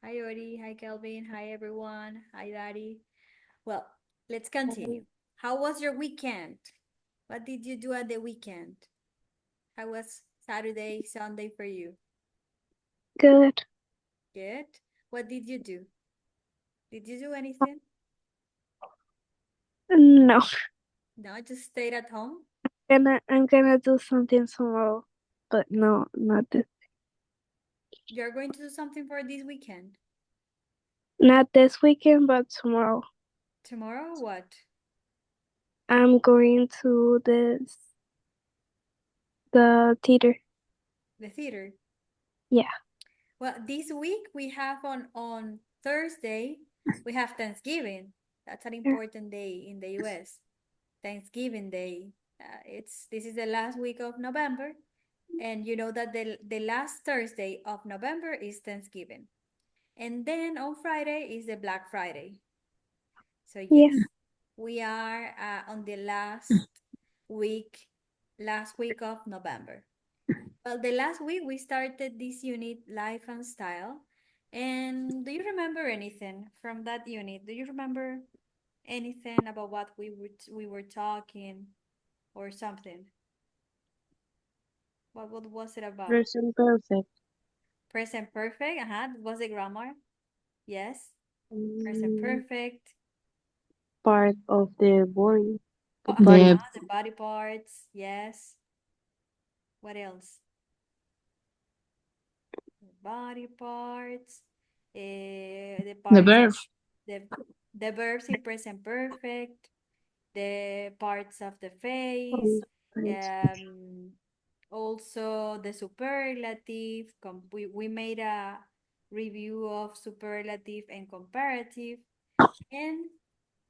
Hi, Ori. Hi, Kelvin. Hi, everyone. Hi, Daddy. Well, let's continue. How was your weekend? What did you do at the weekend? How was Saturday, Sunday for you? Good. Good. What did you do? Did you do anything? No, No, just stayed at home. I'm gonna do something tomorrow, but no, not this, You're going to do something for this weekend. not this weekend, but tomorrow. Tomorrow, what? I'm going to the theater. The theater. Yeah. Well, this week we have on Thursday, we have Thanksgiving. That's an important day in the US. Thanksgiving Day. It's this is the last week of November, and you know that the last Thursday of November is Thanksgiving, and then on Friday is the Black Friday. So Yeah. yes, we are on the week, last week of November. Well, the last week we started this unit, Life and Style. And do you remember anything from that unit? Do you remember anything about what we were talking or something? What was it about? Present perfect. Present perfect. Was the grammar? Yes. Present Mm, perfect. part of the body. Body. The The body parts. Yes. What else? The body parts. The the parts of verb. the the verbs in present perfect. The parts of the face. Um, Also the superlative. We made a review of superlative and comparative. And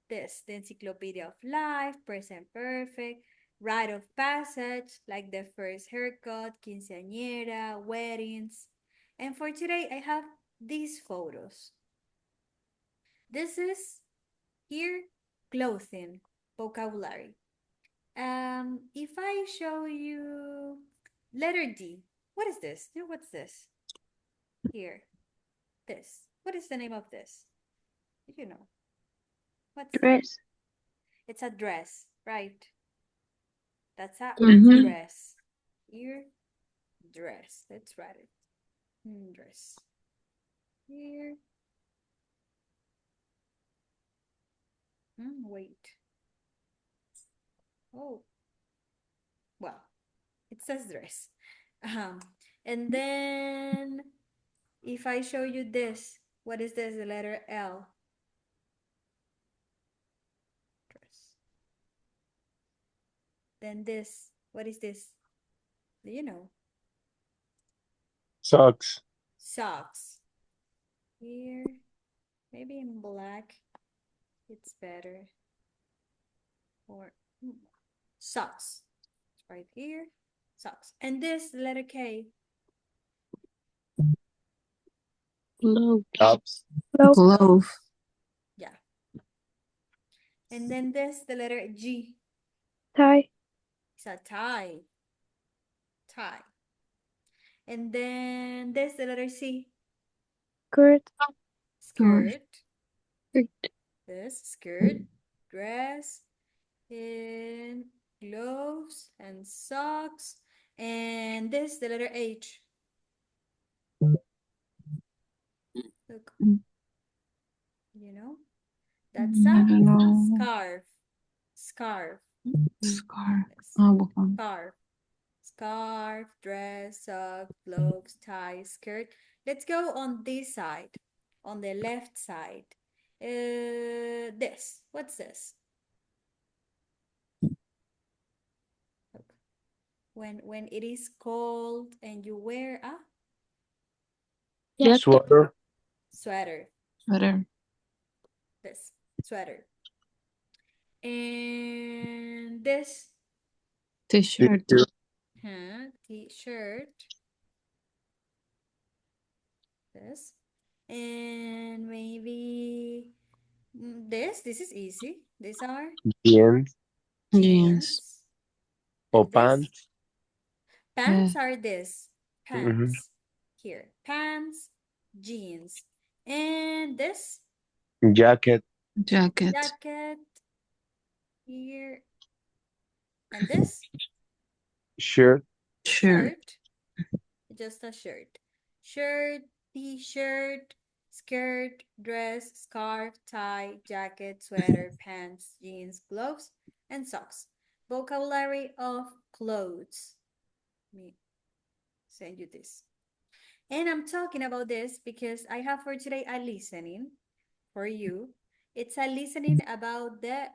this, the Encyclopedia of Life, Present Perfect, Rite of Passage, like the first haircut, quinceañera, weddings. And for today, I have these photos. This is here clothing, vocabulary. If I show you letter D, what is this? You know, what's this? Here, this. What is the name of this? You know, what's that? Dress. It's a dress, right? That's a Mm-hmm. dress. Here, dress. Let's write it. Dress. Here. Wait. Oh, well, it says dress. Um, and then if I show you this, what is this? The letter L. Dress. Then this, what is this? Do you know? Socks. Socks. Here, maybe in black, it's better. Or socks. Right here, socks. And this, the letter K. Glove. Gloves. Glove. Yeah. And then this, the letter G. Tie. It's a tie. Tie. And then this, the letter C. Skirt. Skirt. Skirt. This, skirt. Dress. And gloves and socks. And this, the letter H. Look, you know, that's I a don't know. scarf. Scarf. Scarf. Yes. Oh, bukong. Scarf. Scarf, dress, socks, gloves, tie, skirt. Let's go on this side, on the left side. This. What's this? Look. When it is cold and you wear a Jacket. Sweater. sweater. Sweater. This sweater. And this T-shirt. t-shirt. This. And maybe this is easy. These are Jeans. Jeans. Or And this pants. pants are this Mhm. pants here, pants, jeans. And this Jacket. Jacket. jacket here. And this Shirt. Shirt. just a shirt. Shirt, t-shirt, skirt, dress, scarf, tie, jacket, sweater, pants, jeans, gloves, and socks. Vocabulary of clothes. Let me send you this. And I'm talking about this because I have for today a listening for you. It's a listening about the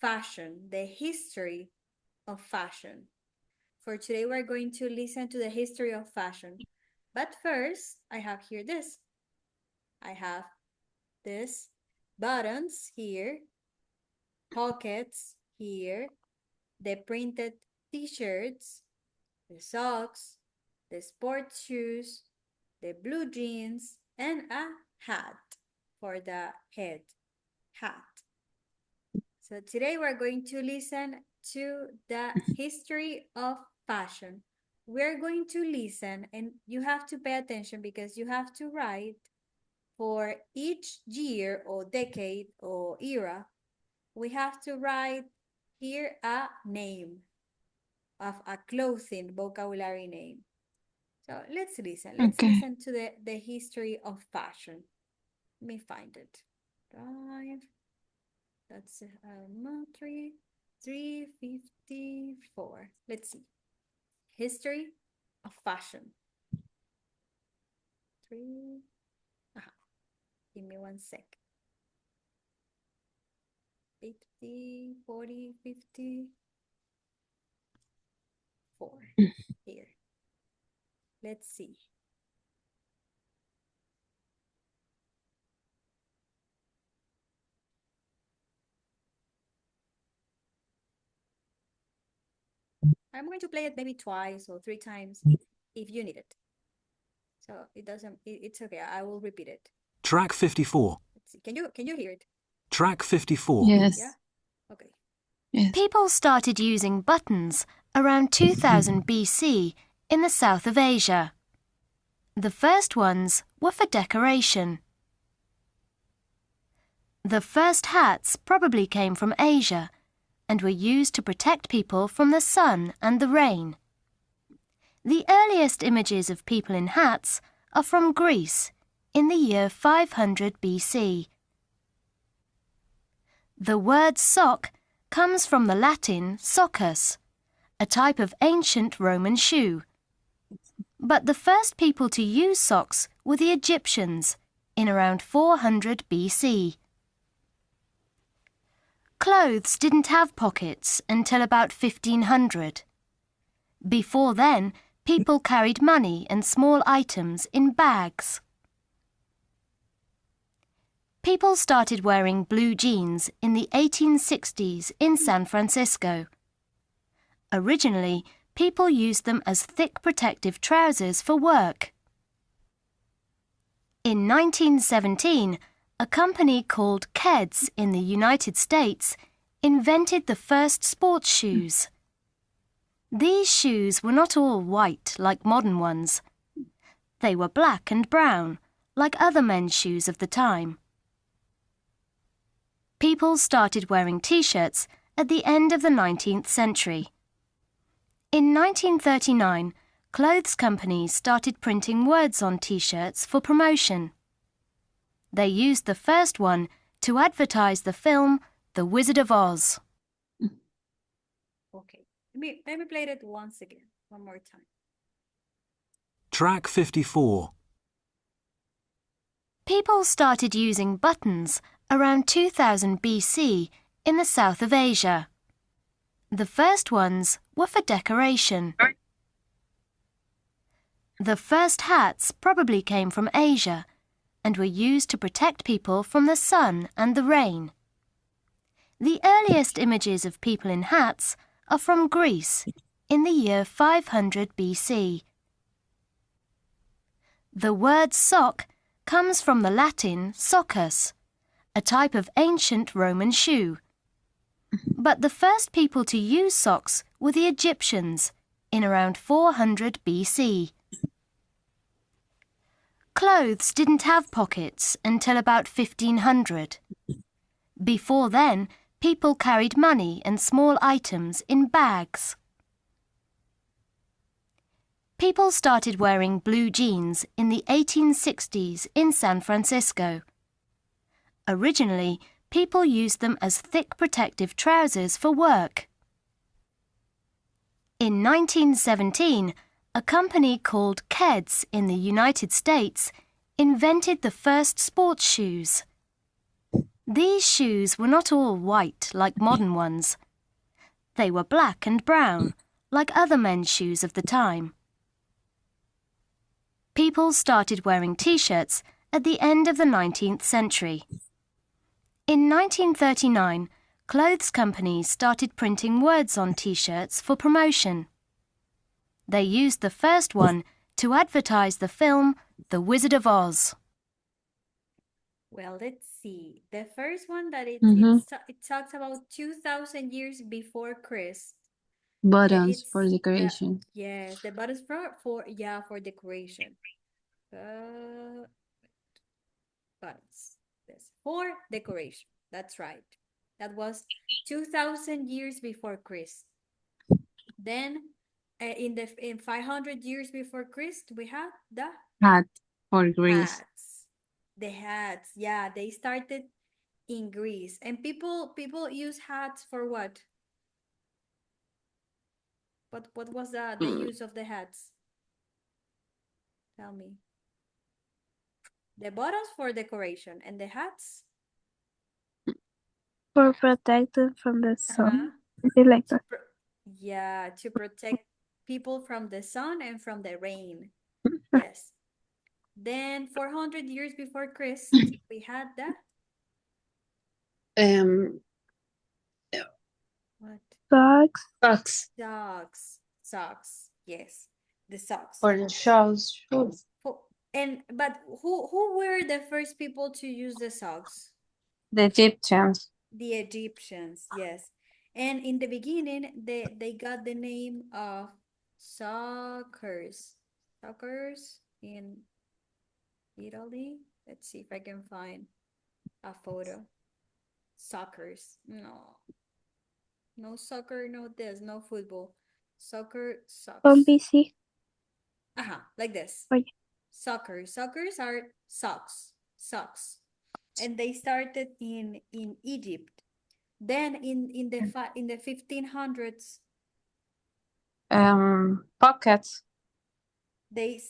fashion, the history of fashion. For today, we're going to listen to the history of fashion. But first, I have here this. I have this buttons here, pockets here, the printed t-shirts, the socks, the sports shoes, the blue jeans, and a hat for the head. Hat. So today we're going to listen to the history of fashion. We're going to listen, and you have to pay attention because you have to write for each year or decade or era. We have to write here a name of a clothing vocabulary name. So let's listen. Let's Okay. listen to the history of fashion. Let me find it. 5. That's 354. Let's see. History of fashion. 3. Give me 1 sec. 50, 40, 54. Here. Let's see. I'm going to play it maybe twice or 3 times if you need it. So it's okay. I will repeat it. Track 54. Let's see. Can you hear it? Track 54. Yes. Yeah? Okay. Yes. People started using buttons around 2000 BC in the south of Asia. The first ones were for decoration. The first hats probably came from Asia and were used to protect people from the sun and the rain. The earliest images of people in hats are from Greece in the year 500 BC. The word sock comes from the Latin soccus, a type of ancient Roman shoe. But the first people to use socks were the Egyptians in around 400 BC. Clothes didn't have pockets until about 1500. Before then, people carried money and small items in bags. People started wearing blue jeans in the 1860s in San Francisco. Originally, people used them as thick protective trousers for work. In 1917, a company called Keds in the United States invented the first sports shoes. These shoes were not all white like modern ones. They were black and brown, like other men's shoes of the time. People started wearing t-shirts at the end of the 19th century. In 1939, clothes companies started printing words on t-shirts for promotion. They used the first one to advertise the film The Wizard of Oz. Okay. Let me play it once again. One more time. Track 54. People started using buttons around 2000 BC in the south of Asia. The first ones were for decoration. The first hats probably came from Asia and were used to protect people from the sun and the rain. The earliest images of people in hats are from Greece in the year 500 BC. The word sock comes from the Latin soccus, a type of ancient Roman shoe. But the first people to use socks were the Egyptians in around 400 BC. Clothes didn't have pockets until about 1500. Before then, people carried money and small items in bags. People started wearing blue jeans in the 1860s in San Francisco. Originally, people used them as thick protective trousers for work. In 1917, a company called Keds in the United States invented the first sports shoes. These shoes were not all white like modern ones. They were black and brown, like other men's shoes of the time. People started wearing T-shirts at the end of the 19th century. In 1939, clothes companies started printing words on T-shirts for promotion. They used the first one to advertise the film The Wizard of Oz. Well, let's see. The first one that it talks about 2,000 years before Christ. Buttons It's for decoration. yes, the buttons for decoration. Buttons. This for decoration. That's right. That was 2,000 years before Christ. Then in 500 years before Christ, we had the Hat for Greece. hats. The hats, yeah, they started in Greece. And people use hats for what? What was the use of the hats? Tell me. The buttons for decoration and the hats? For protecting from the sun. Uh-huh. Something like that. Yeah, to protect people from the sun and from the rain. Yes. Then 400 years before Christ, we had the what? Socks. Socks. Yes, the socks. For the shoes. But who were the first people to use the socks? The Egyptians. The Egyptians, yes. And in the beginning, they got the name of sockers. Sockers in Italy. Let's see if I can find a photo. Sockers. No soccer, no this, no football. Soccer, socks. On PC. Like this. Oh, yeah. Sockers. Sockers are socks. And they started in Egypt. Then in the 1500s, Pockets. I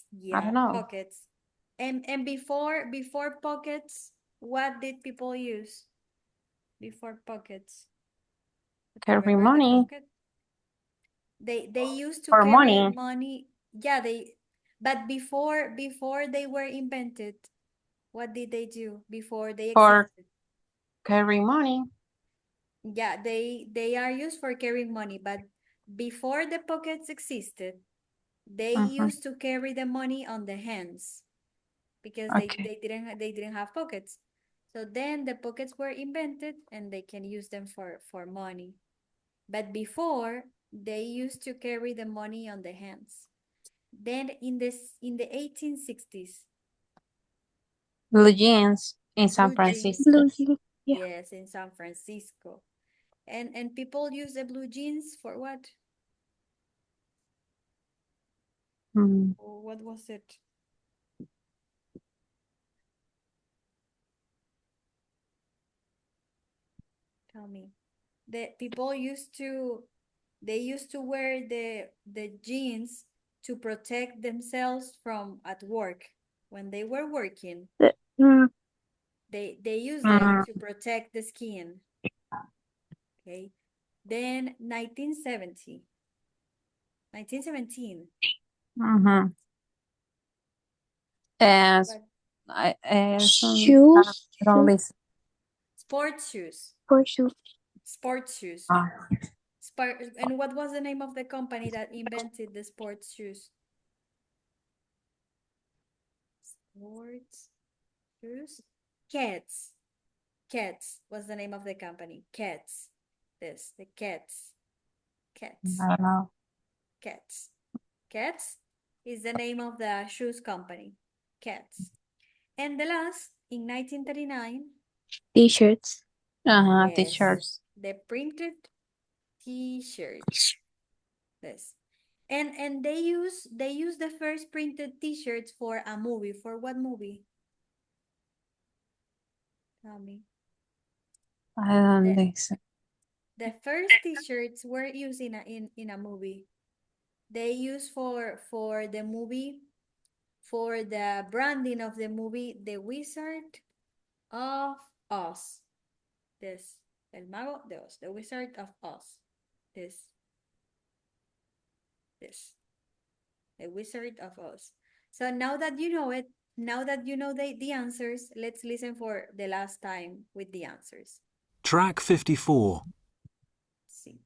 don't know. pockets. And before pockets, what did people use before pockets? Carry Remember the money. pocket? They used to For carry money. Yeah, but before they were invented, what did they do before they For existed? carry money. Yeah, they are used for carrying money, but before the pockets existed, they used to carry the money on the hands because Okay. they didn't have pockets. So then the pockets were invented and they can use them for money. But before, they used to carry the money on the hands. Then in the 1860s, Blue jeans in San blue jeans. Francisco. Blue jeans. Yeah. Yes, in San Francisco. And people use the blue jeans for what? Or what was it? Tell me. The people used to wear the jeans to protect themselves from at work. When they were working, they used them to protect the skin. Okay. Then 1917. Shoes. Sports shoes. For shoes. Sports shoes. And what was the name of the company that invented the sports shoes? Sports shoes? Keds. Keds was the name of the company. Keds. The Keds. Keds. I don't know. Keds. Keds is the name of the shoes company. cats. And the last, in 1939, T-shirts. Uh-huh, yes, T-shirts. the printed T-shirts. Yes. And they use the first printed T-shirts for a movie. For what movie? Tell me. I don't The, think so. the first T-shirts were used in a movie. They use for the movie, for the branding of the movie, The Wizard of Oz. This, El Mago de Oz, The Wizard of Oz. This, The Wizard of Oz. So now that you know it, now that you know the answers, let's listen for the last time with the answers. Track 54. Let's see.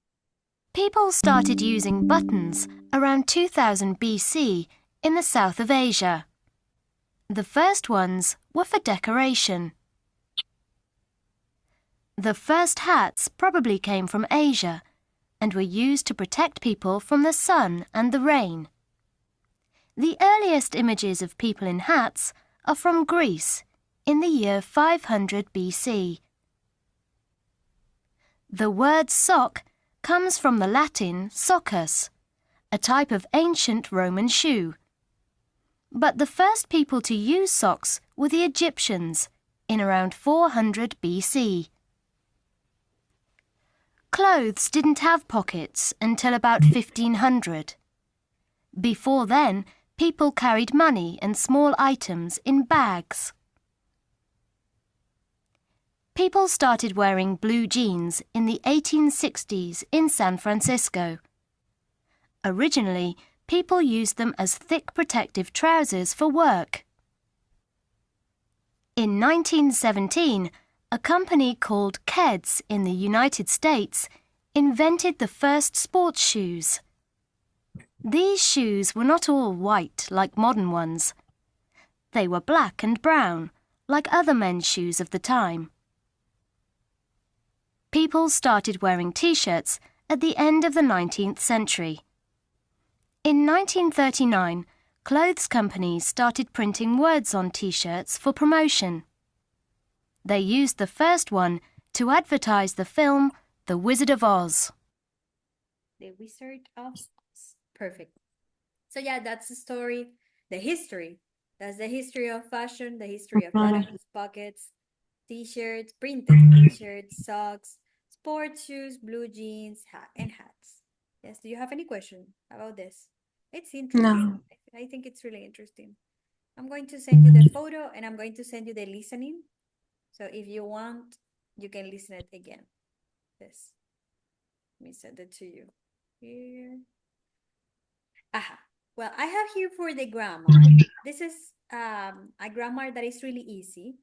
People started using buttons around 2000 BC in the south of Asia. The first ones were for decoration. The first hats probably came from Asia and were used to protect people from the sun and the rain. The earliest images of people in hats are from Greece in the year 500 BC. The word sock comes from the Latin soccus, a type of ancient Roman shoe. But the first people to use socks were the Egyptians in around 400 BC. Clothes didn't have pockets until about 1500. Before then, people carried money and small items in bags. People started wearing blue jeans in the 1860s in San Francisco. Originally, people used them as thick protective trousers for work. In 1917, a company called Keds in the United States invented the first sports shoes. These shoes were not all white like modern ones. They were black and brown, like other men's shoes of the time. People started wearing T-shirts at the end of the 19th century. In 1939, clothes companies started printing words on T-shirts for promotion. They used the first one to advertise the film The Wizard of Oz. The Wizard of Oz. Perfect. So yeah, that's the story, the history. That's the history of fashion, the history of buttons, pockets, T-shirts, printed T-shirts, socks, sports shoes, blue jeans, and hats. Yes, do you have any question about this? It's interesting. No. I think it's really interesting. I'm going to send you the photo and I'm going to send you the listening. So if you want, you can listen it again. This. Let me send it to you. Here. Aha. Well, I have here for the grammar. This is a grammar that is really easy.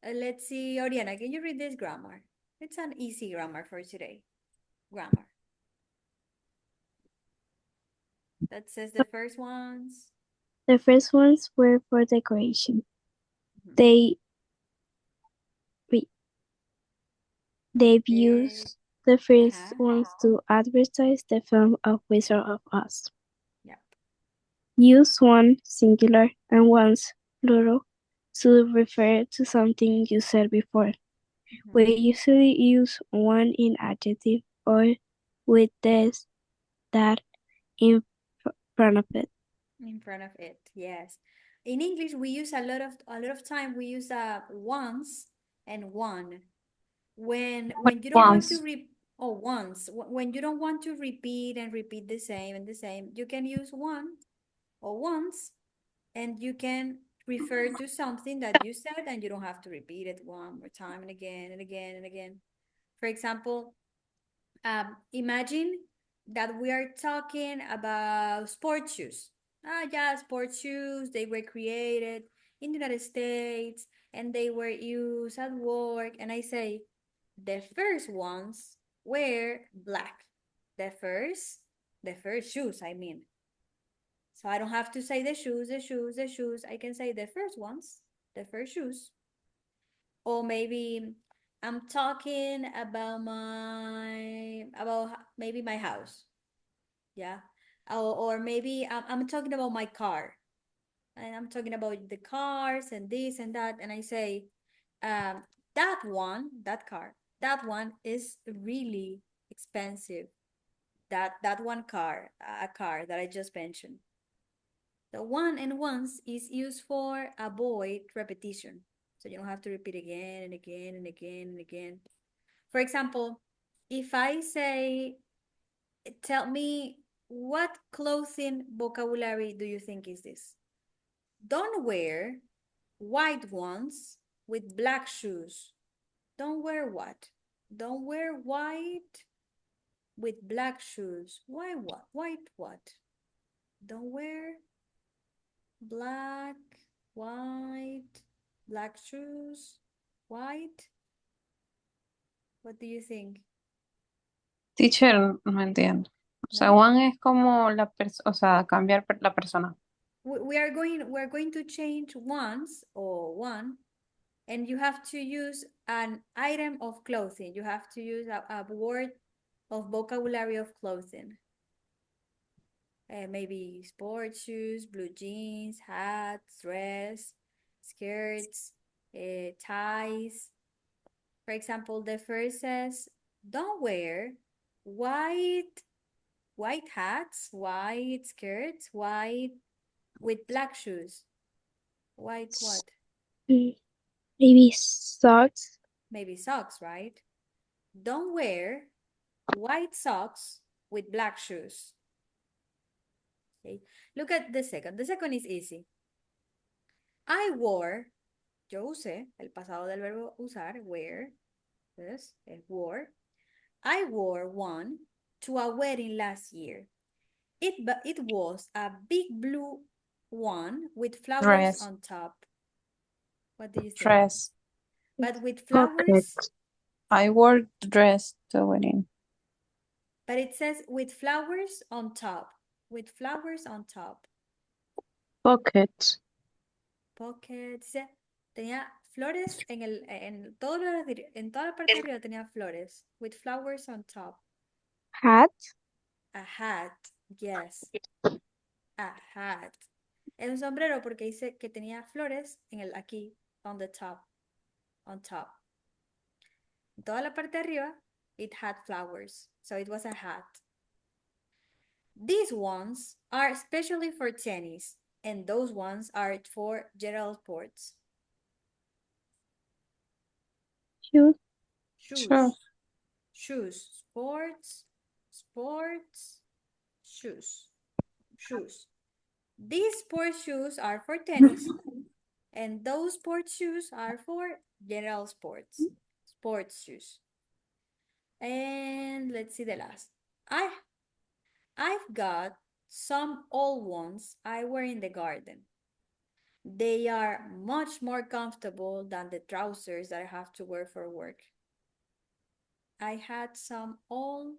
Let's see, Oriana, can you read this grammar? It's an easy grammar for today. Grammar. That says the first ones. The first ones were for decoration. Mhm. They've used the first Uh-huh. ones to advertise the film of Wizard of Oz. Yep. Use one singular and once plural to refer to something you said before. Mhm. We usually use one in adjective or with this, that in front of it. In front of it, yes. In English, we use a lot of time. We use once and one. When you don't want to once. When you don't want to repeat and repeat the same and the same, you can use one or once, and you can refer to something that you said, and you don't have to repeat it one more time and again and again and again. For example, imagine that we are talking about sports shoes. Yeah, sports shoes, they were created in the United States and they were used at work. And I say, the first ones were black. The first shoes, I mean. So I don't have to say the shoes. I can say the first ones, the first shoes. Or maybe I'm talking about maybe my house. Yeah. Or maybe I'm talking about my car. and I'm talking about the cars and this and that, and I say, that car, that one is really expensive. That one car, a car that I just mentioned. The one and once is used for avoid repetition. So you don't have to repeat again and again and again and again. For example, if I say, tell me what clothing vocabulary do you think is this? Don't wear white ones with black shoes. Don't wear what? Don't wear white with black shoes. Why what? White what? Don't wear black, white, black shoes, white. What do you think? Teacher, no entiendo. O sea, No? one es como la persona, o sea, cambiar la persona. We're going to change once or one, and you have to use an item of clothing. You have to use a word of vocabulary of clothing. Maybe sports shoes, blue jeans, hats, dress, skirts, ties. For example, the first says, don't wear white hats, white skirts, white with black shoes. White what? Maybe socks. Maybe socks, right? Don't wear white socks with black shoes. Okay. Look at the second. The second is easy. I wore, yo usé, el pasado del verbo usar, wear, this es wore. I wore one to a wedding last year. It was a big blue one with flowers Dress. on top. What do you think? Dress. But with Pocket. flowers, I wore dress to wedding. but it says with flowers on top. With flowers on top. Pockets. Pockets. Tenía flores en toda la parte de arriba tenía flores. With flowers on top. Hat. A hat. Yes. A hat. Es un sombrero porque dice que tenía flores aquí, on the top. On top. En toda la parte de arriba, it had flowers. So it was a hat. These ones are especially for tennis, and those ones are for general sports. Shoes. Shoes. Sure. Shoes. Sports. Sports. Shoes. Shoes. These sports shoes are for tennis, and those sports shoes are for general sports. Sports shoes. And let's see the last. I've got some old ones I wear in the garden. They are much more comfortable than the trousers that I have to wear for work. I had some old,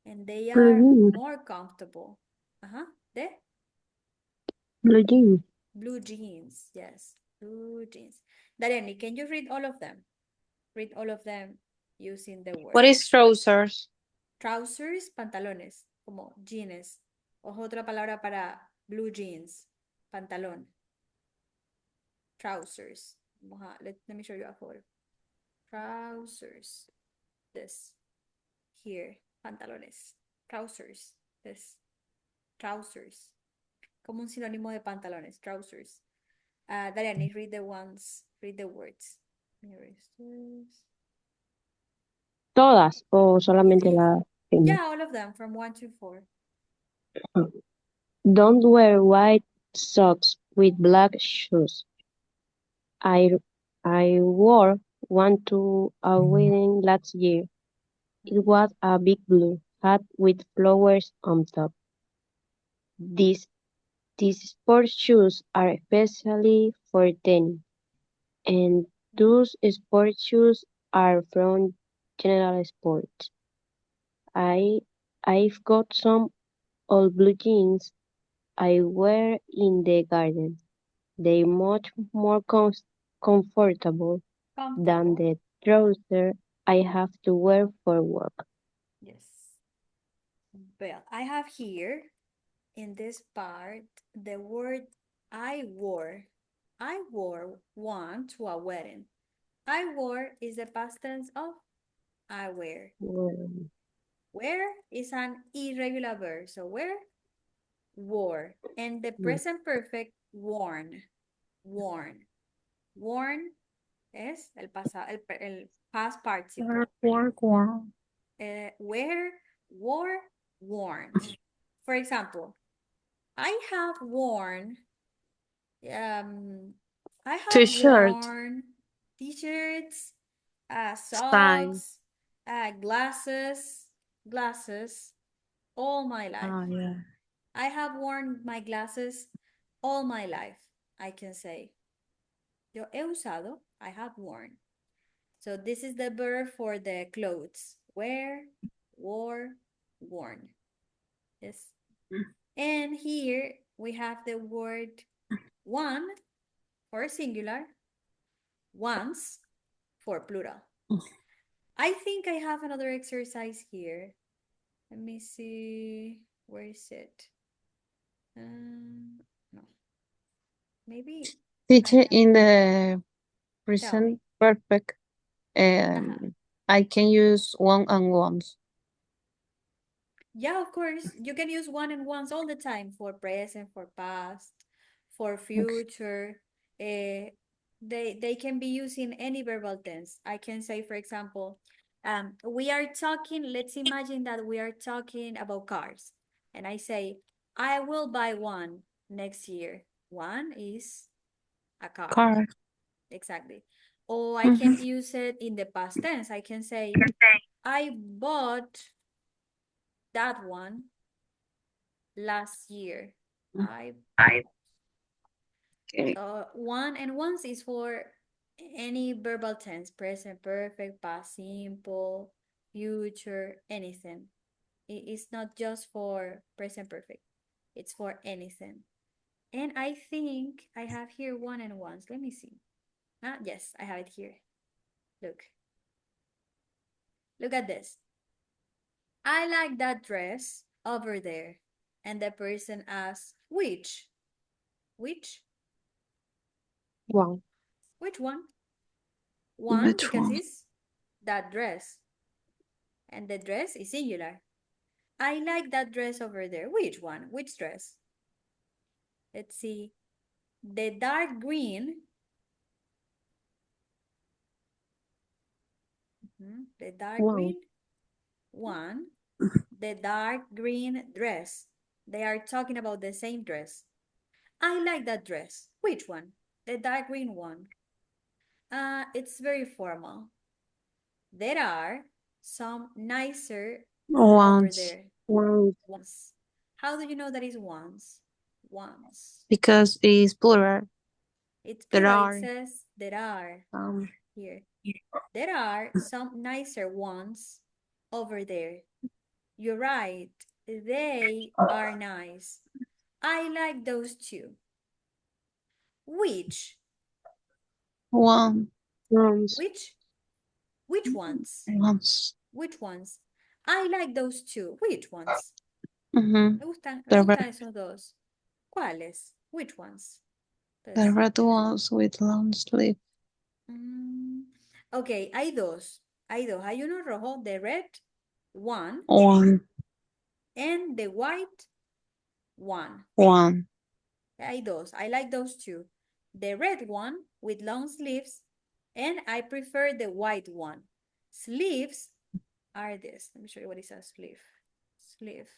and they are Blue. more comfortable. The Blue jeans. blue jeans, yes, blue jeans. Dariani, can you read all of them? Read all of them using the word. What is trousers? Trousers, pantalones, como jeans. O otra palabra para blue jeans, pantalón. Trousers. Let me show you a photo. Trousers. This. Here. Pantalones. Trousers. This. Trousers. Como un sinónimo de pantalones. Trousers. Dariani, read the words. Here is this. Todas o solamente la primera. Yeah, all of them from 1 to 4. Don't wear white socks with black shoes. I wore one to a wedding last year. It was a big blue hat with flowers on top. These sports shoes are especially for tennis, and those sports shoes are from general sports. I've got some old blue jeans I wear in the garden. They're much more comfortable than the trousers I have to wear for work. Yes. Well, I have here in this part, the word I wore one to a wedding. I wore is the past tense of I wear. Um, Wear is an irregular verb. So wear, wore. And the Mm. present perfect, worn. Worn. Worn es el pasado, el past participle. Work, Wear, wore, worn. For example, I have worn I have T-shirt. worn t-shirts, Sign. socks, glasses all my life. Oh, yeah. I have worn my glasses all my life, I can say. Yo he usado, I have worn. So this is the verb for the clothes. Wear, wore, worn. Yes. And here we have the word one for singular, once for plural. I think I have another exercise here. Let me see. Where is it? No. Maybe Teacher, have- in the tell me. present perfect, Uh-huh. I can use one and ones. Yeah, of course. You can use one and ones all the time for present, for past, for future. They can be used in any verbal tense. I can say, for example, we are talking, let's imagine that we are talking about cars. And I say, I will buy one next year. One is a car. Car. Exactly. Or I can use it in the past tense. I can say, I bought that one last year. I Okay. one and once is for any verbal tense, present perfect, past simple, future, anything. It's not just for present perfect. It's for anything. And I think I have here one and once. Let me see. Yes, I have it here. Look. Look at this. I like that dress over there. And the person asks, which? Which? One. Which one? One, Which because one? it's that dress. And the dress is singular. I like that dress over there. Which one? Which dress? Let's see. The dark green. The dark One. green one. The dark green dress. They are talking about the same dress. I like that dress. Which one? The dark green one. It's very formal. There are some nicer over Once. there. One. Once. How do you know that is once? Once. Because it's plural. It's There plural. are. It says there are Um, here. There are some nicer ones over there. You're right. They are nice. I like those too. Which? one. Ones. Which ones? Once. Which ones? I like those two. Which ones? Mm-hmm. Me gustan The red, esos dos. ¿Cuáles? Which ones? the red ones with long sleeve. Ok, hay dos. Hay dos. Hay uno rojo, the red one, One. and the white one. One. Hay dos. I like those two. The red one with long sleeves, and I prefer the white one. Sleeves are this. Let me show you what is a sleeve. Sleeve.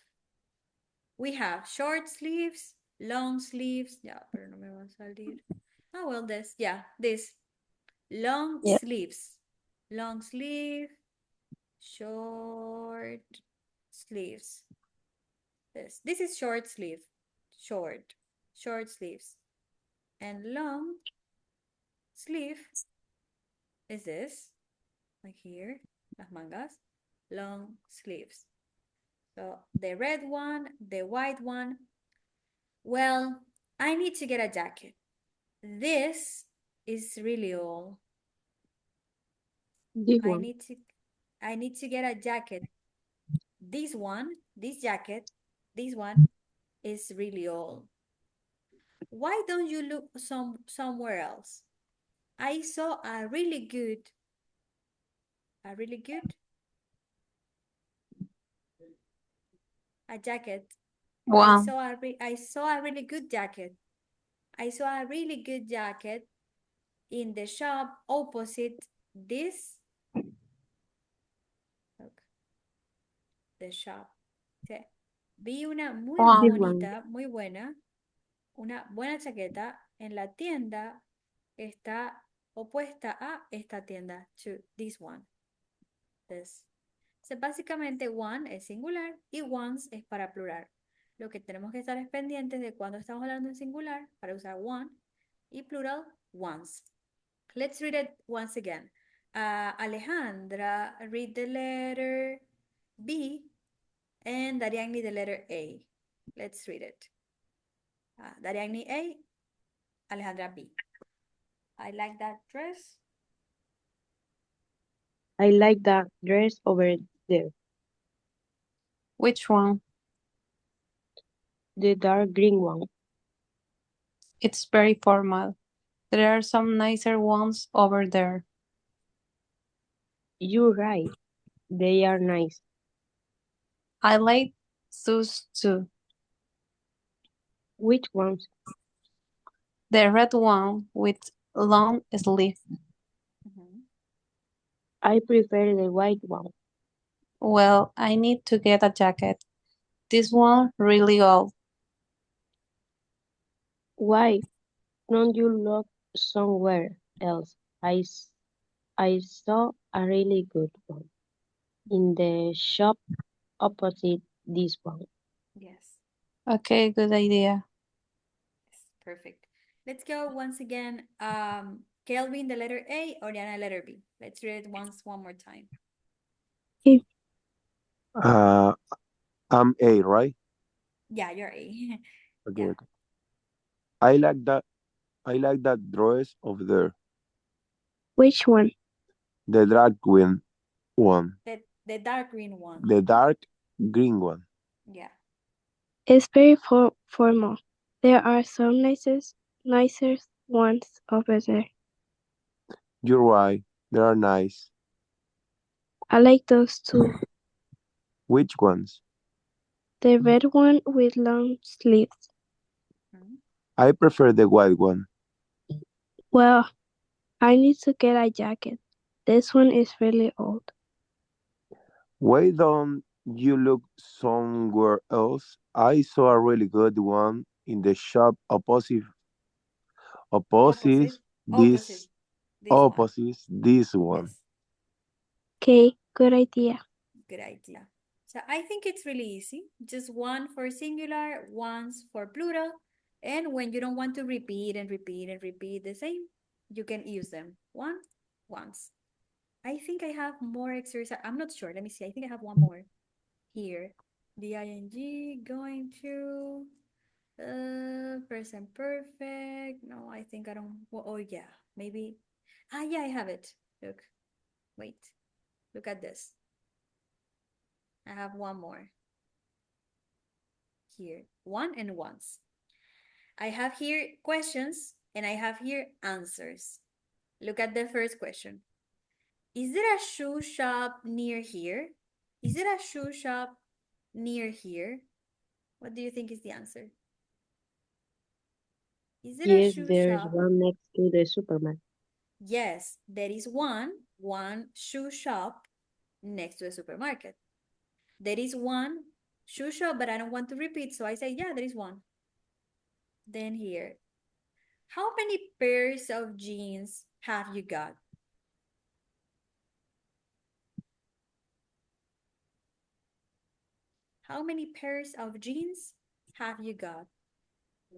We have short sleeves, long sleeves. Yeah, pero no me va a salir. Oh, well, this. Yeah, this. Long Yeah. sleeves. Long sleeve, short sleeves. This is short sleeve. Short sleeves. And long sleeve is this, like here, las mangas, long sleeves. So the red one, the white one. Well, I need to get a jacket. This is really old. This I one. need to get a jacket. This one, this jacket, this one is really old. Why don't you look somewhere else? I saw a really good a jacket. I Wow. saw a really good jacket. I saw a really good jacket in the shop opposite this. Look, the shop. Okay. Vi una muy Wow. This one. bonita, muy buena, una buena chaqueta en la tienda está opuesta a esta tienda, to this one. This. So, básicamente one es singular y ones es para plural. Lo que tenemos que estar es pendientes de cuando estamos hablando en singular para usar one y plural ones. Let's read it once again. Alejandra, read the letter B and Dariani the letter A. Let's read it. Dariani A, Alejandra B. I like that dress. I like that dress over there. Which one? The dark green one. It's very formal. There are some nicer ones over there. You're right. They are nice. I like those too. Which ones? The red one with long sleeve. Mhm. I prefer the white one. Well, I need to get a jacket. This one really old. Why don't you look somewhere else? I saw a really good one in the shop opposite this one. Yes. Okay, good idea. Yes, perfect. Let's go once again. Kelvin, the letter A, Oriana, letter B. Let's read it one more time. Uh, I'm A, right? Yeah, you're A. Okay, Yeah. okay. I like that. I like that dress over there. Which one? The dark green one. The dark green one. The dark green one. Yeah. It's very formal. There are some nicer ones over there. You're right. They are nice. I like those too. Which ones? The red one with long sleeves. Mhm. I prefer the white one. Well, I need to get a jacket. This one is really old. Why don't you look somewhere else? I saw a really good one in the shop opposite Opposite. this This one. opposite this one. Yes. Okay, good idea. Good idea. So I think it's really easy. Just one for singular, ones for plural. And when you don't want to repeat and repeat and repeat the same, you can use them. One, once. I think I have more exercise. I'm not sure. Let me see. I think I have one more here. The ing going to present perfect. No, I think I don't. Well, oh yeah, maybe. Yeah, I have it. Look, wait. Look at this. I have one more here. One and once. I have here questions and I have here answers. Look at the first question. Is there a shoe shop near here? Is there a shoe shop near here? What do you think is the answer? Is there a Yes, shoe there's shop? one next to the supermarket. Yes, there is one shoe shop next to the supermarket. There is one shoe shop, but I don't want to repeat, so I say, yeah, there is one. Then here, how many pairs of jeans have you got? How many pairs of jeans have you got?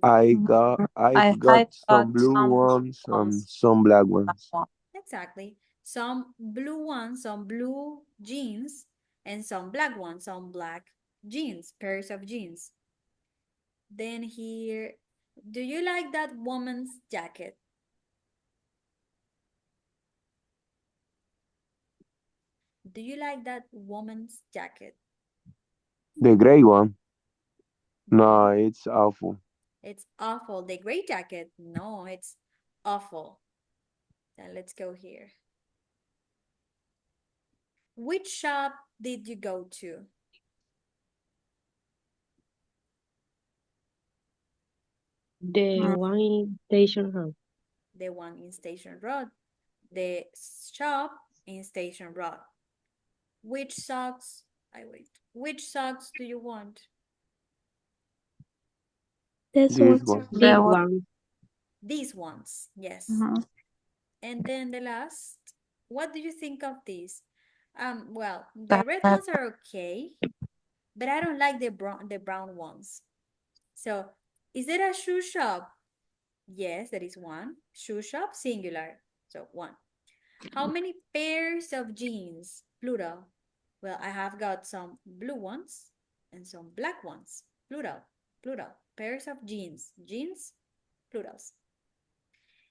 I've I got some got blue some ones and ones. some black ones. Exactly. Some blue ones, some blue jeans, and some black ones, some black jeans, pairs of jeans. Then here, do you like that woman's jacket? Do you like that woman's jacket? The gray one. No, it's awful. It's awful. The gray jacket, no, it's awful. Then let's go here. Which shop did you go to? The one in Station Road. The one in Station Road. The shop in Station Road. Which socks? Which socks do you want? This This one. one. Big one. These ones, yes. Mhm. And then the last, what do you think of these? Well, the That- red ones are okay, but I don't like the brown ones. So, is it a shoe shop? Yes, that is one. Shoe shop, singular. So, one. How many pairs of jeans? Plural. Well, I have got some blue ones and some black ones. Plural. Plural. Pairs of jeans. Jeans, plurals.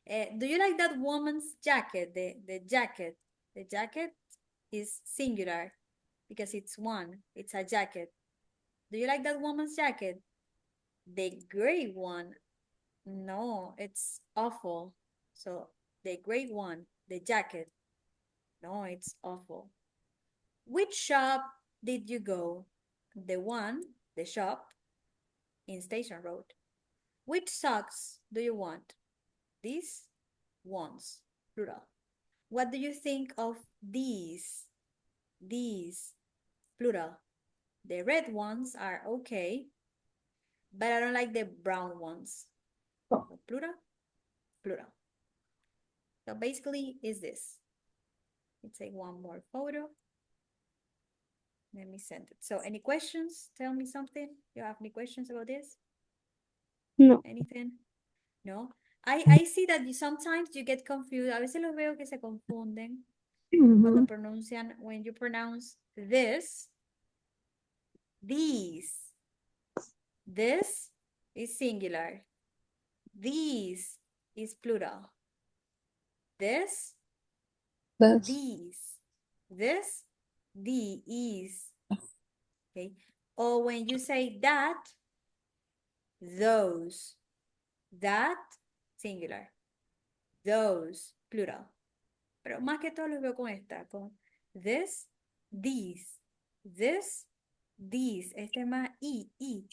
Do you like that woman's jacket? The jacket. The jacket is singular because it's one. It's a jacket. Do you like that woman's jacket? The gray one. No, it's awful. So the gray one, the jacket. No, it's awful. Which shop did you go? The shop in Station Road. Which socks do you want? These ones, plural. What do you think of these? These, plural. The red ones are okay, but I don't like the brown ones. So plural, plural. So basically, is this. Let's take one more photo. Let me send it. So any questions? Tell me something. You have any questions about this? No. Anything? No? I see that sometimes you get confused. A veces los veo que se confunden cuando pronuncian, when you pronounce this, these. This is singular. These is plural. This, This. these. This, these. Okay. Or when you say that, those. That, singular. Those, plural. Pero más que todo los veo con esta, con this, these. This, these. Este es más I.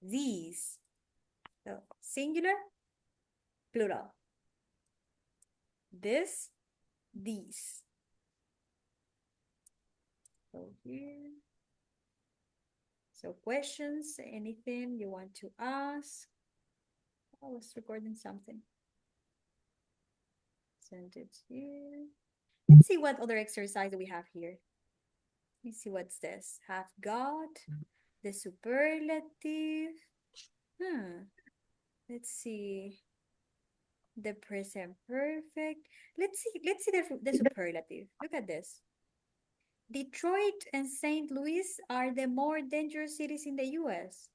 These. So, singular, plural. This, these. So here. So questions, anything you want to ask? I was recording something. Send it here. Let's see what other exercise we have here. Let me see what's this. Have got, the superlative. Let's see. The present perfect. Let's see the superlative. Look at this. Detroit and St. Louis are the more dangerous cities in the US.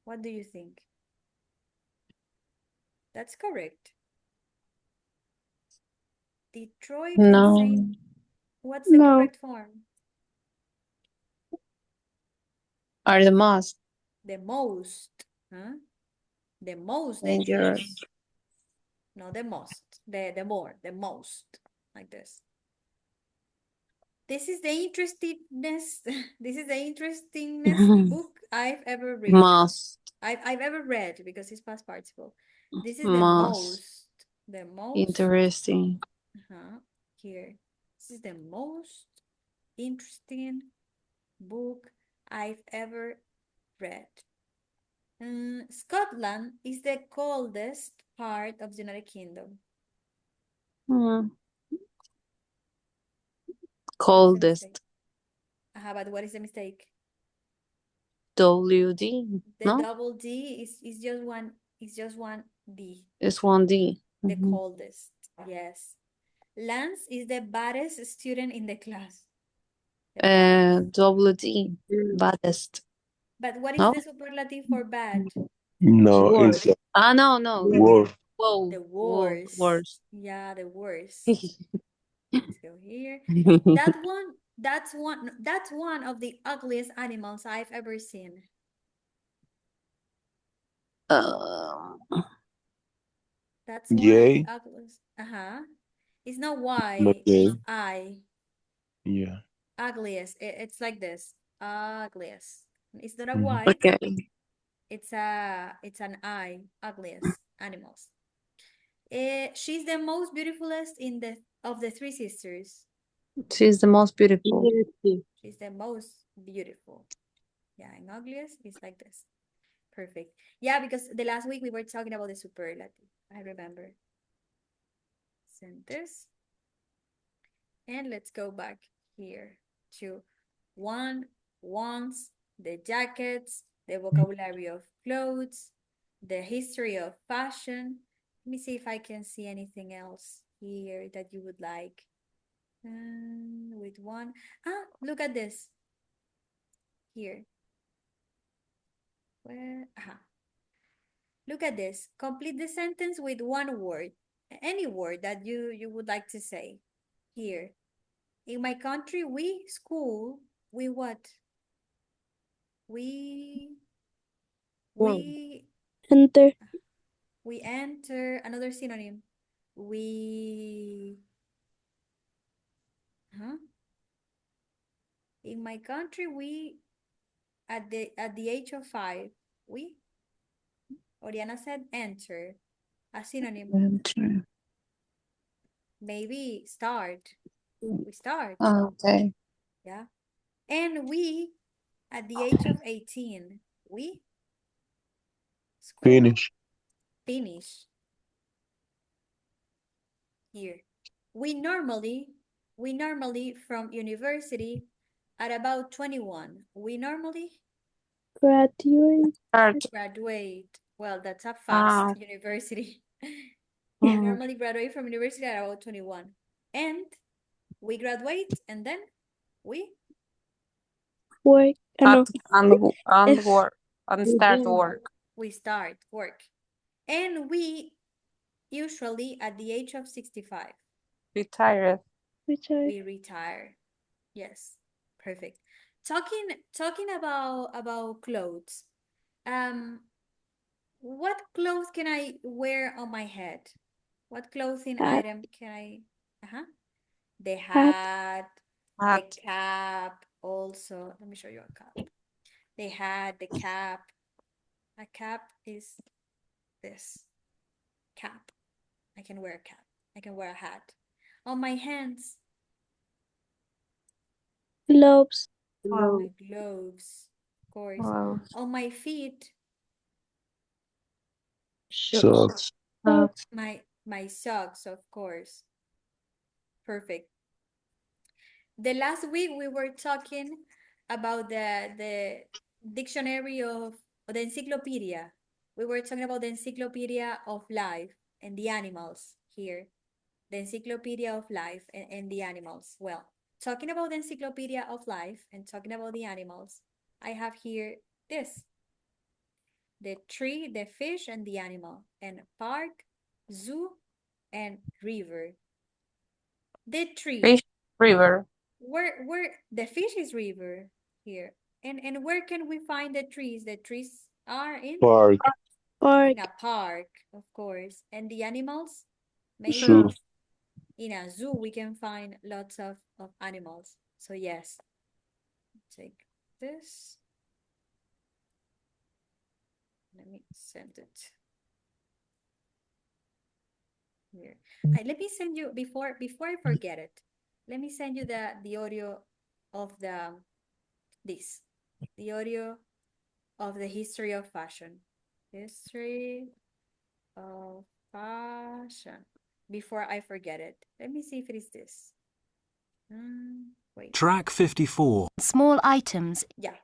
What do you think? That's correct. Detroit No. and St. What's the No. correct form? Are the most The most. Huh? The most dangerous. dangerous. No, the most. The more. The most. Like this. This is the interestingness. This is the interestingness book I've ever read. Most. I've ever read because it's past participle. This is the Most. most. The most. Interesting. Here. This is the most interesting book I've ever read. Scotland is the coldest part of the United Kingdom. Coldest. But what is the mistake? WD. The No, double D is just one. It's just one D. it's 1D. The coldest. Yes. Lance is the baddest student in the class. The baddest. WD. Baddest. But what is No? the superlative for bad? No, Worst. it's No. worst. Whoa. The Whoa, worst. worst. Yeah, the worst. Let's go here. That's one of the ugliest animals I've ever seen. Um, That's one of the J, ugliest. It's not not Y, J. it's I. Yeah. Ugliest. It's like this. Ugliest. It's not a Mhm. Y. okay. It's an I. Ugliest animals. She's the most beautifulest in the of the three sisters. She's the most beautiful. Beauty. She's the most beautiful. Yeah, and ugliest is like this. Perfect. Yeah, because the last week we were talking about the superlative. I remember. Send this. And let's go back here to one, wants, the jackets, the vocabulary of clothes, the history of fashion. Let me see if I can see anything else here that you would like. With one. Look at this. Here. Where? Look at this. Complete the sentence with one word. Any word that you would like to say. Here. In my country, we school. We what? We Enter. we enter another synonym. We In my country, we at the age of 5, we Oriana said enter. A synonym. Enter. Maybe start. We start. Okay. Yeah. And we at the age of 18, we school Finish. finish. Here. We normally from university at about 21. We normally Graduate. Start. graduate. Well, that's a fast university. We Mm. normally graduate from university at about 21. And we graduate and then we Work. And work and start work. start work. And we usually at the age of 65. Retired. We retire. Yes, perfect. Talking about clothes. What clothes can I wear on my head? What clothing Hat. item can I? The Hat. hat, the Hat. cap. Also, let me show you a cap. The hat, the cap. A cap is this cap. I can wear a cap. I can wear a hat. On my hands, Gloves. my gloves, of course. Wow. On my feet, Socks. my socks, of course. Perfect. The last week we were talking about the dictionary of the encyclopedia. We were talking about the encyclopedia of life and the animals here. The encyclopedia of life and the animals. Well, talking about the encyclopedia of life and talking about the animals, I have here this. The tree, the fish, and the animal, and park, zoo, and river. The tree. Fish. River. Where the fish is river here. And where can we find the trees? The trees are in Park. a park, of course. And the animals, maybe Zoo. in a zoo we can find lots of animals. So yes. Take this. Let me send it here. Let me send you before I forget it. Let me send you the audio of the audio of the history of fashion. History of fashion. Before I forget it. Let me see if it is this. Wait. Track 54. Small items. Yeah,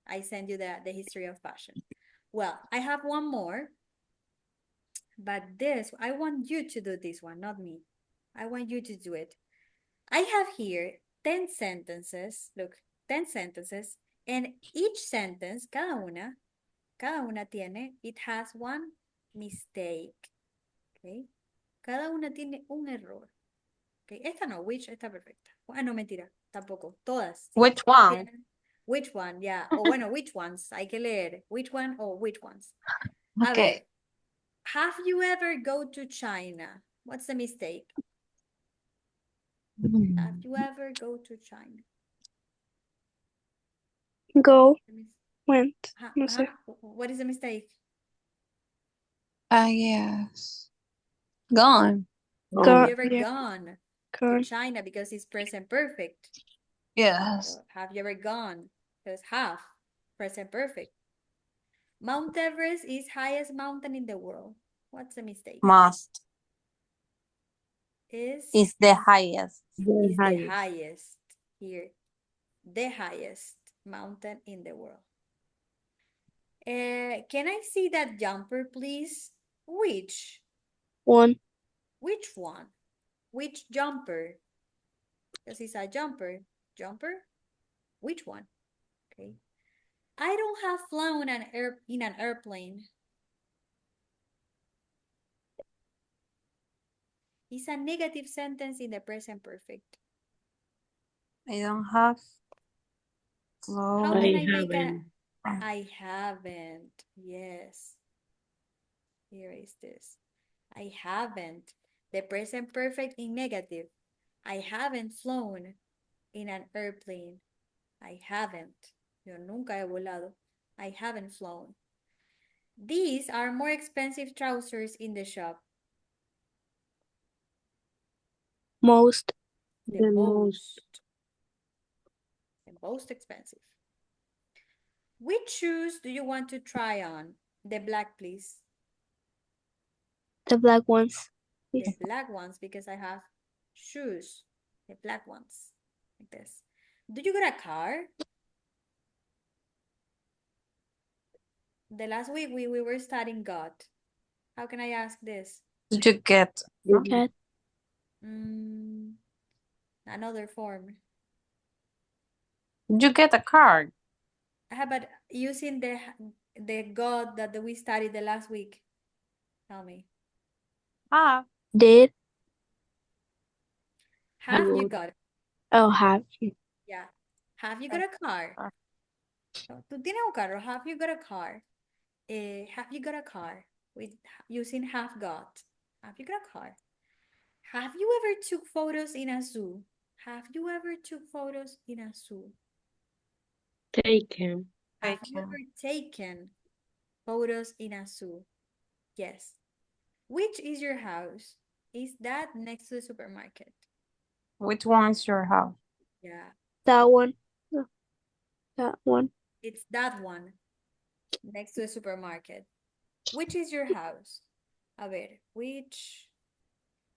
I send you the history of fashion. Well, I have one more. But this, I want you to do this one, not me. I want you to do it. I have here 10 sentences. Look, 10 sentences. And each sentence, cada una tiene, it has one mistake. Okay. Cada una tiene un error. Okay. Esta no, which está perfecta. Ah, no, mentira, tampoco. Todas. Sí. Which one? Which one? Yeah. O bueno, which ones? Hay que leer. Which one or which ones? A Okay. ver, have you ever go to China? What's the mistake? Have you ever go to China? Go, The mis- went, no sé. What is the mistake? Yes. Gone. Have Gone, you ever yeah, gone to gone. China because it's present perfect? Yes. So have you ever gone? Because have, present perfect. Mount Everest is highest mountain in the world. What's the mistake? Must. Is Is the highest. The is the highest. highest here. The highest mountain in the world. Can I see that jumper, please? Which? One, Which one? Which jumper? Because it's a jumper. Jumper? Which one? Okay. I don't have flown in an airplane. It's a negative sentence in the present perfect. I don't have How flown. can I I make a haven't. I haven't. Yes. Here is this. I haven't. The present perfect in negative. I haven't flown in an airplane. I haven't. Yo nunca he volado. I haven't flown. These are more expensive trousers in the shop. most, The The most. most expensive. Which shoes do you want to try on? The black, please. the black ones. The black ones, because I have shoes. The black ones, like this. Do you got a car? The last week we were studying God. How can I ask this? Did you get? Cat, Another form. Did you get a card? But using the God that we studied the last week. Tell me. Have. did, Have you Good. got? oh, have. Yeah. Have you got a car? Tú tienes un carro. Have you got a car? Have you got a car? With using have got. Have you got a car? Have you ever took photos in a zoo? Have you ever took photos in a zoo? Taken. Have you ever taken photos in a zoo? Yes. Which is your house? Is that next to the supermarket? Which one is your house? Yeah, That one. No, that one. it's that one next to the supermarket. Which is your house? A ver, which?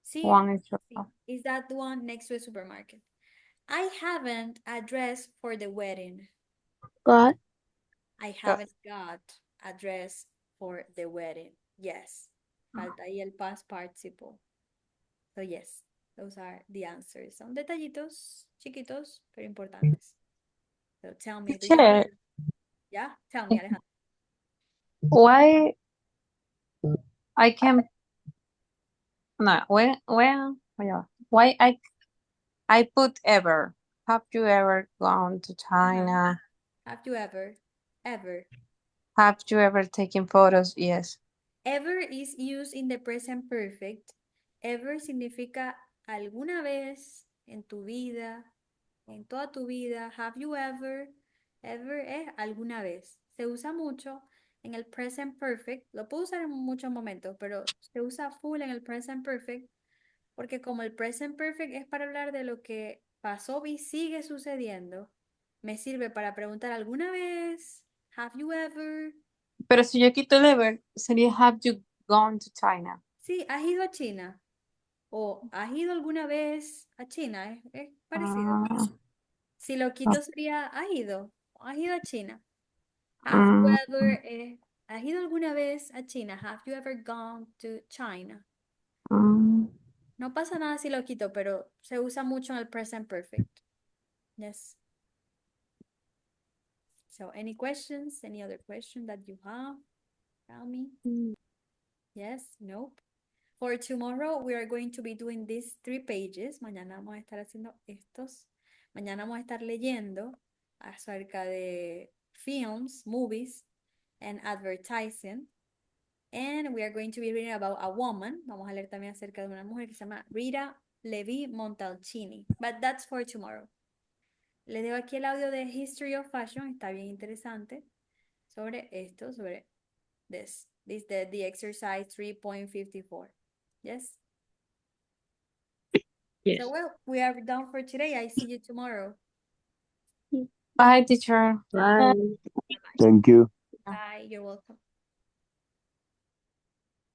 See, One is your house. is that the one next to the supermarket? I haven't a dress for the wedding. Got, I haven't got a dress for the wedding. Yes. Falta ahí el past participle. So yes, those are the answers. Son detallitos chiquitos, pero importantes. So tell me, do you have Teacher, yeah? Tell me, Alejandro. why I can no why I put ever? Have you ever gone to China? Have you ever? Have you ever taken photos? Yes. Ever is used in the present perfect. Ever significa alguna vez en tu vida, en toda tu vida. Have you ever? Ever es alguna vez. Se usa mucho en el present perfect. Lo puedo usar en muchos momentos, pero se usa full en el present perfect porque como el present perfect es para hablar de lo que pasó y sigue sucediendo, me sirve para preguntar alguna vez. Have you ever? Pero si yo quito el ever, sería have you gone to China? Sí, ¿has ido a China? ¿O has ido alguna vez a China? Es parecido. Si lo quito sería ¿has ido? ¿Has ido a China? Have you ever, ¿has ido alguna vez a China? Have you ever gone to China? No pasa nada si lo quito, pero se usa mucho en el present perfect. Yes. So, any questions? Any other question that you have? Tell me. Yes? Nope. For tomorrow, we are going to be doing these 3 pages. Mañana vamos a estar haciendo estos. Mañana vamos a estar leyendo acerca de films, movies, and advertising. And we are going to be reading about a woman. Vamos a leer también acerca de una mujer que se llama Rita Levi Montalcini. But that's for tomorrow. Les dejo aquí el audio de History of Fashion. Está bien interesante. Sobre esto, sobre this. This the exercise 3.54. Yes? Yes. So, well, we are done for today. I see you tomorrow. Bye, teacher. Bye. Thank you. Bye. You're welcome.